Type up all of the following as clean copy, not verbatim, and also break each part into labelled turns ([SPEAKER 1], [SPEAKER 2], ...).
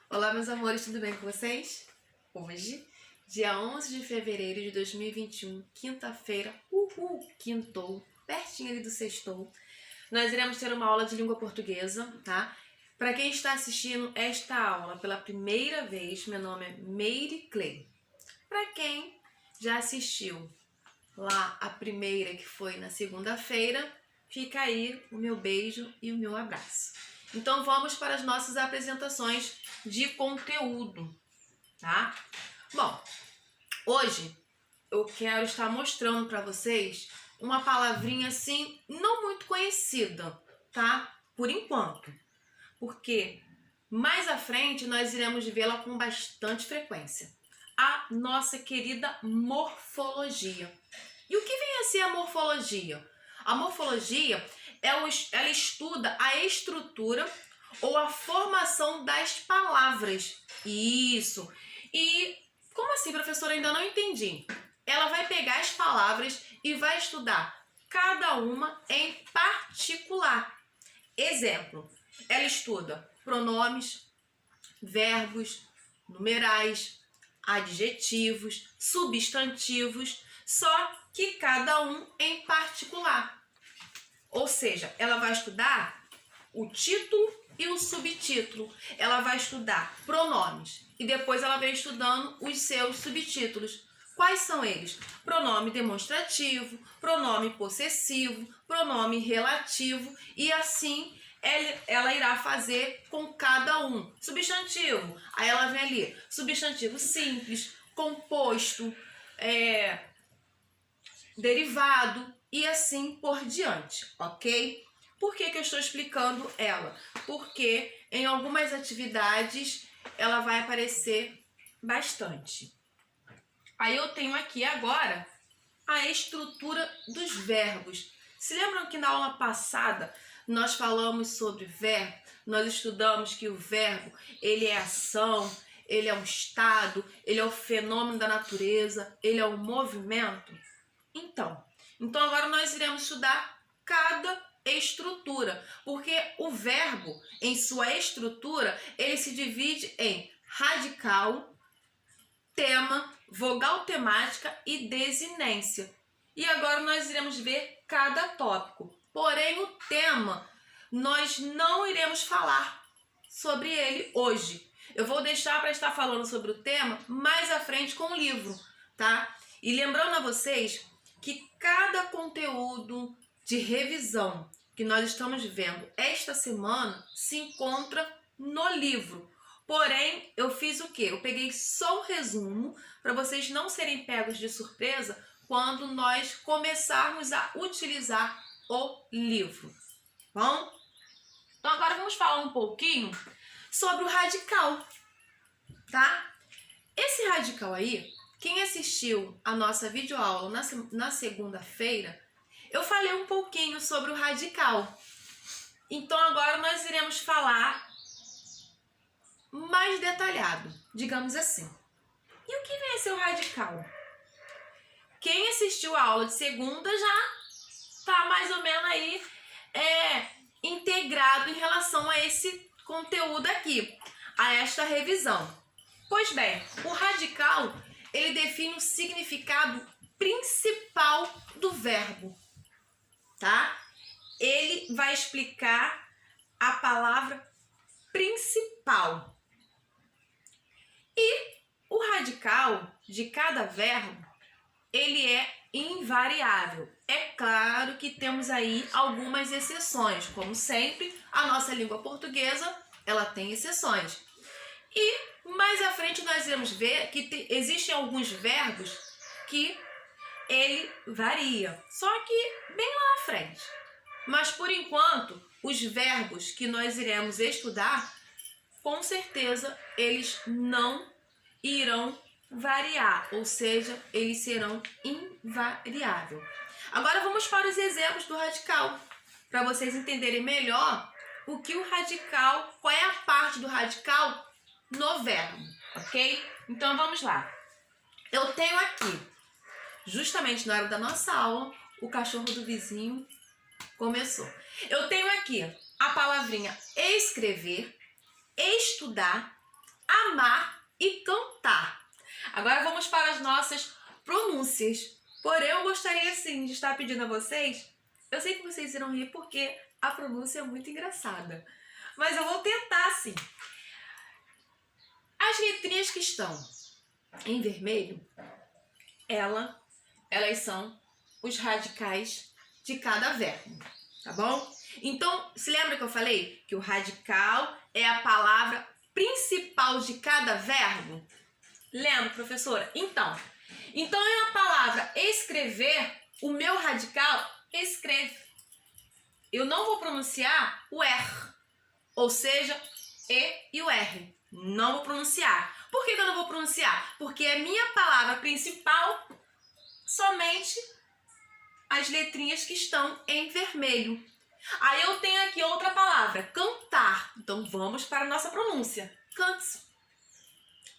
[SPEAKER 1] Olá, meus amores, tudo bem com vocês? Hoje, dia 11 de fevereiro de 2021, quinta-feira, quintou, pertinho ali do sextou, nós iremos ter uma aula de língua portuguesa, tá? Para quem está assistindo esta aula pela primeira vez, meu nome é Meire Clay. Para quem já assistiu lá a primeira, que foi na segunda-feira, fica aí o meu beijo e o meu abraço. Então vamos para as nossas apresentações de conteúdo, tá? Bom, hoje eu quero estar mostrando para vocês uma palavrinha assim não muito conhecida, tá? Por enquanto, porque mais à frente nós iremos vê-la com bastante frequência. A nossa querida morfologia. E o que vem a ser a morfologia? A morfologia, ela estuda a estrutura ou a formação das palavras. Isso. E como assim, professora? Ainda não entendi. Ela vai pegar as palavras e vai estudar cada uma em particular. Exemplo, ela estuda pronomes, verbos, numerais, adjetivos, substantivos, só que cada um em particular. Ou seja, ela vai estudar o título e o subtítulo. Ela vai estudar pronomes e depois ela vem estudando os seus subtítulos. Quais são eles? Pronome demonstrativo, pronome possessivo, pronome relativo e assim ela irá fazer com cada um. Substantivo, aí ela vem ali, substantivo simples, composto, derivado e assim por diante, ok? Por que eu estou explicando ela? Porque em algumas atividades ela vai aparecer bastante. Aí eu tenho aqui agora a estrutura dos verbos. Se lembram que na aula passada nós falamos sobre verbo? Nós estudamos que o verbo, ele é ação, ele é um estado, ele é o fenômeno da natureza, ele é um movimento. Então agora nós iremos estudar cada estrutura, porque o verbo, em sua estrutura, ele se divide em radical, tema, vogal temática e desinência. E agora nós iremos ver cada tópico. Porém, o tema, nós não iremos falar sobre ele hoje. Eu vou deixar para estar falando sobre o tema mais à frente com o livro, tá? E lembrando a vocês que cada conteúdo de revisão que nós estamos vendo esta semana se encontra no livro. Porém, eu fiz o quê? Eu peguei só o resumo para vocês não serem pegos de surpresa quando nós começarmos a utilizar o livro. Bom? Então agora vamos falar um pouquinho sobre o radical, tá? Esse radical aí, quem assistiu a nossa videoaula na segunda-feira, eu falei um pouquinho sobre o radical. Então agora nós iremos falar mais detalhado, digamos assim. E o que vem a ser o radical? Quem assistiu a aula de segunda já está mais ou menos aí integrado em relação a esse conteúdo aqui, a esta revisão. Pois bem, o radical, ele define o significado principal do verbo, tá? Ele vai explicar a palavra principal. E o radical de cada verbo, ele é invariável. É claro que temos aí algumas exceções, como sempre, a nossa língua portuguesa, ela tem exceções. E mais à frente nós iremos ver que existem alguns verbos que ele varia, só que bem lá na frente. Mas por enquanto, os verbos que nós iremos estudar, com certeza eles não irão variar, ou seja, eles serão invariáveis. Agora vamos para os exemplos do radical, para vocês entenderem melhor o que o radical, qual é a parte do radical no verbo, ok? Então vamos lá. Eu tenho aqui, justamente na hora da nossa aula, o cachorro do vizinho começou. Eu tenho aqui a palavrinha escrever, estudar, amar e cantar. Agora vamos para as nossas pronúncias. Porém, eu gostaria sim de estar pedindo a vocês, eu sei que vocês irão rir porque a pronúncia é muito engraçada, mas eu vou tentar sim. As letrinhas que estão em vermelho, elas são os radicais de cada verbo, tá bom? Então, se lembra que eu falei que o radical é a palavra principal de cada verbo? Lembra, professora? Então é a palavra escrever, o meu radical escreve. Eu não vou pronunciar o R, ou seja, E e o R. Não vou pronunciar. Por que eu não vou pronunciar? Porque a minha palavra principal, somente as letrinhas que estão em vermelho. Aí eu tenho aqui outra palavra, cantar. Então vamos para a nossa pronúncia. Cante.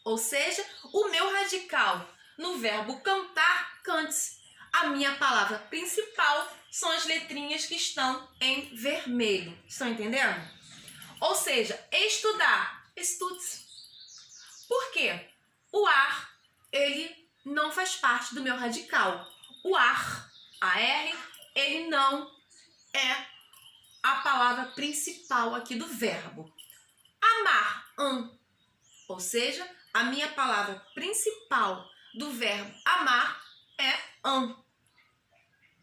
[SPEAKER 1] Ou seja, o meu radical no verbo cantar, cante. A minha palavra principal são as letrinhas que estão em vermelho. Estão entendendo? Ou seja, estudar, estude. Por quê? O ar, ele não faz parte do meu radical. O ar, AR, ele não é a palavra principal aqui do verbo. Amar, ou seja, a minha palavra principal do verbo amar é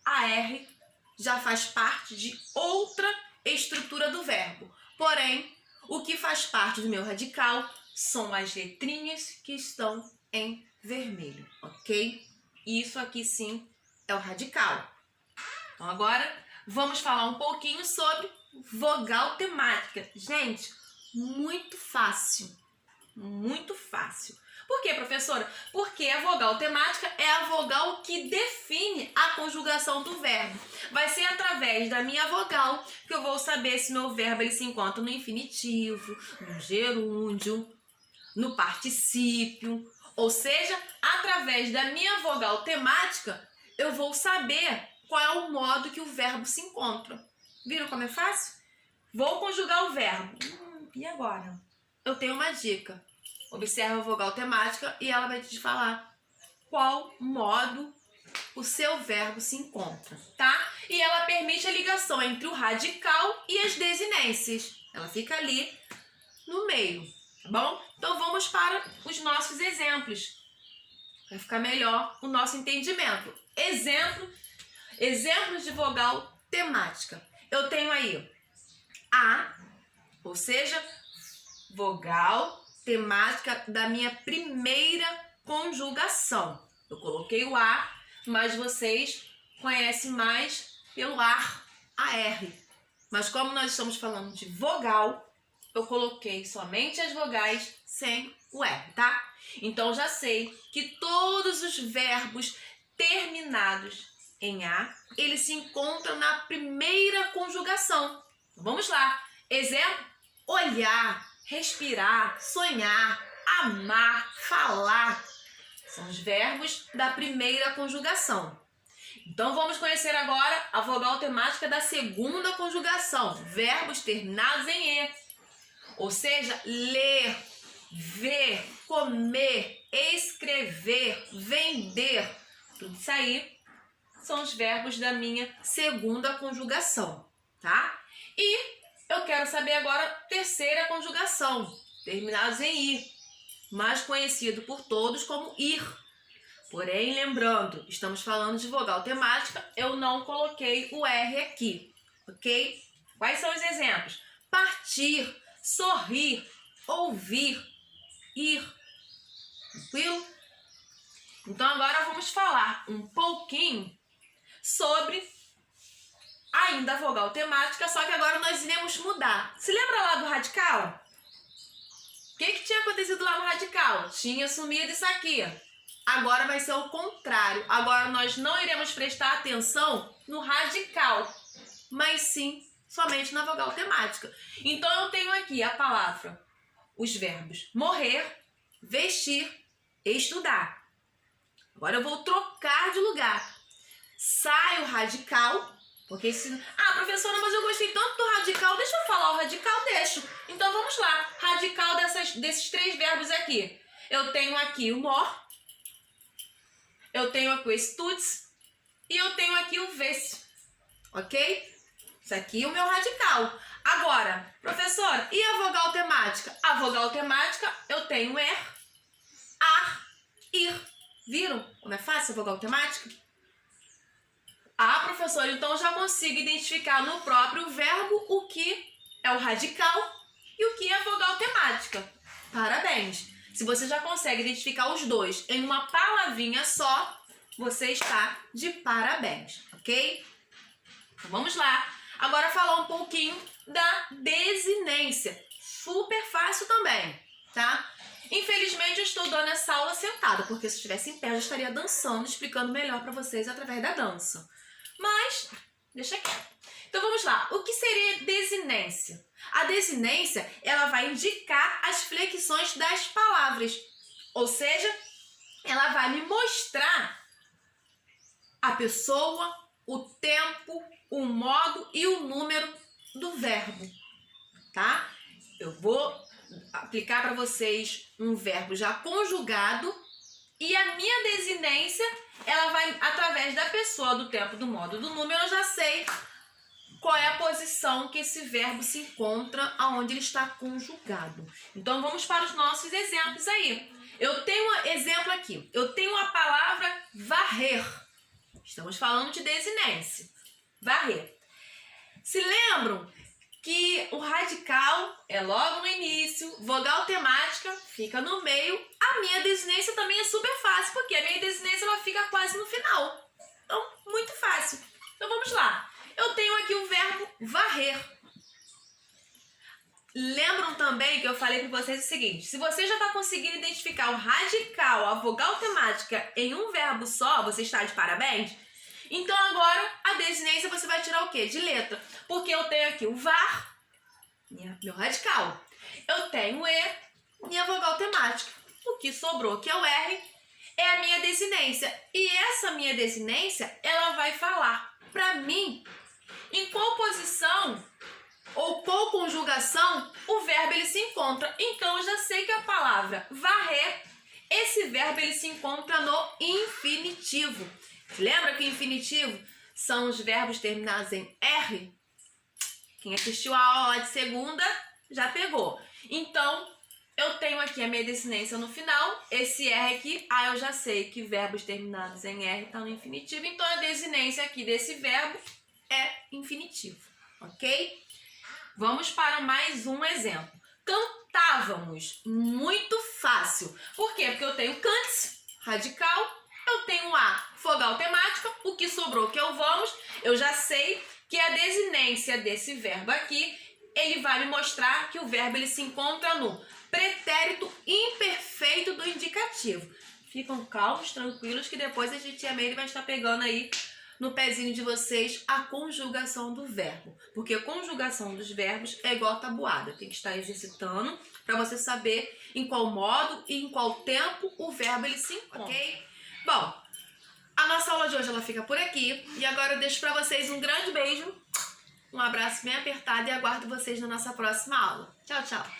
[SPEAKER 1] A R já faz parte de outra estrutura do verbo. Porém, o que faz parte do meu radical são as letrinhas que estão em vermelho, ok? Isso aqui sim é o radical. Então agora vamos falar um pouquinho sobre vogal temática. Gente, muito fácil. Muito fácil. Por quê, professora? Porque a vogal temática é a vogal que define a conjugação do verbo. Vai ser através da minha vogal que eu vou saber se meu verbo ele se encontra no infinitivo, no gerúndio, no particípio. Ou seja, através da minha vogal temática, eu vou saber qual é o modo que o verbo se encontra. Viram como é fácil? Vou conjugar o verbo. E agora? Eu tenho uma dica. Observa a vogal temática e ela vai te falar qual modo o seu verbo se encontra, tá? E ela permite a ligação entre o radical e as desinências. Ela fica ali no meio, tá bom? Então vamos para os nossos exemplos. Vai ficar melhor o nosso entendimento. Exemplos de vogal temática. Eu tenho aí A, ou seja, vogal temática da minha primeira conjugação. Eu coloquei o A, mas vocês conhecem mais pelo AR. Mas como nós estamos falando de vogal, eu coloquei somente as vogais sem o R, tá? Então já sei que todos os verbos terminados em A, eles se encontram na primeira conjugação. Vamos lá. Exemplo: olhar, respirar, sonhar, amar, falar. São os verbos da primeira conjugação. Então vamos conhecer agora a vogal temática da segunda conjugação. Verbos terminados em E. Ou seja, ler, ver, comer, escrever, vender. Tudo isso aí são os verbos da minha segunda conjugação, tá? E eu quero saber agora a terceira conjugação, terminados em I, mais conhecido por todos como ir. Porém, lembrando, estamos falando de vogal temática, eu não coloquei o R aqui, ok? Quais são os exemplos? Partir, sorrir, ouvir, ir. Tranquilo? Então agora vamos falar um pouquinho sobre ainda a vogal temática, só que agora nós iremos mudar. Se lembra lá do radical? O que tinha acontecido lá no radical? Tinha sumido isso aqui. Agora vai ser o contrário. Agora nós não iremos prestar atenção no radical, mas sim somente na vogal temática. Então eu tenho aqui a palavra, os verbos morrer, vestir, estudar. Agora eu vou trocar de lugar. Sai o radical Porque se... Ah, professora, mas eu gostei tanto do radical. Deixa eu falar o radical, deixo. Então vamos lá. Radical desses 3 verbos aqui. Eu tenho aqui o more, eu tenho aqui o estudes e eu tenho aqui o vesse. Ok? Isso aqui é o meu radical. Agora, professora, e a vogal temática? A vogal temática eu tenho ar, ir. Viram como é fácil a vogal temática? Ah, professora, então eu já consigo identificar no próprio verbo o que é o radical e o que é a vogal temática. Parabéns! Se você já consegue identificar os dois em uma palavrinha só, você está de parabéns, ok? Então, vamos lá. Agora falar um pouquinho da desinência. Super fácil também, tá? Infelizmente eu estou dando essa aula sentada, porque se eu estivesse em pé eu já estaria dançando, explicando melhor para vocês através da dança. Mas, deixa quieto. Então vamos lá. O que seria desinência? A desinência, ela vai indicar as flexões das palavras. Ou seja, ela vai me mostrar a pessoa, o tempo, o modo e o número do verbo, tá? Eu vou aplicar para vocês um verbo já conjugado e a minha desinência, ela vai através da pessoa, do tempo, do modo, do número, eu já sei qual é a posição que esse verbo se encontra, aonde ele está conjugado. Então vamos para os nossos exemplos aí. Eu tenho um exemplo aqui. Eu tenho a palavra varrer. Estamos falando de desinência. Varrer. Se lembram que o radical é logo no início, vogal temática fica no meio. A minha desinência também é super fácil, porque a minha desinência ela fica quase no final. Então, muito fácil. Então vamos lá. Eu tenho aqui o verbo varrer. Lembram também que eu falei para vocês o seguinte: se você já está conseguindo identificar o radical, a vogal temática em um verbo só, você está de parabéns? Então agora a desinência você vai tirar o quê? De letra. Porque eu tenho aqui o var, meu radical. Eu tenho o e, minha vogal temática. O que sobrou, que é o R, é a minha desinência. E essa minha desinência, ela vai falar para mim em qual posição ou qual conjugação o verbo ele se encontra. Então eu já sei que a palavra varrer, esse verbo ele se encontra no infinitivo. Lembra que infinitivo são os verbos terminados em R? Quem assistiu a aula de segunda já pegou. Então, eu tenho aqui a minha desinência no final. Esse R aqui, eu já sei que verbos terminados em R estão no infinitivo. Então, a desinência aqui desse verbo é infinitivo, ok? Vamos para mais um exemplo. Cantávamos. Muito fácil. Por quê? Porque eu tenho cantes, radical. Eu tenho a vogal temática, o que sobrou que é o vamos, eu já sei que a desinência desse verbo aqui, ele vai me mostrar que o verbo ele se encontra no pretérito imperfeito do indicativo. Ficam calmos, tranquilos, que depois a tia Meire vai estar pegando aí no pezinho de vocês a conjugação do verbo. Porque a conjugação dos verbos é igual a tabuada, tem que estar exercitando para você saber em qual modo e em qual tempo o verbo ele se encontra, ok? Bom, a nossa aula de hoje ela fica por aqui e agora eu deixo para vocês um grande beijo, um abraço bem apertado e aguardo vocês na nossa próxima aula. Tchau, tchau!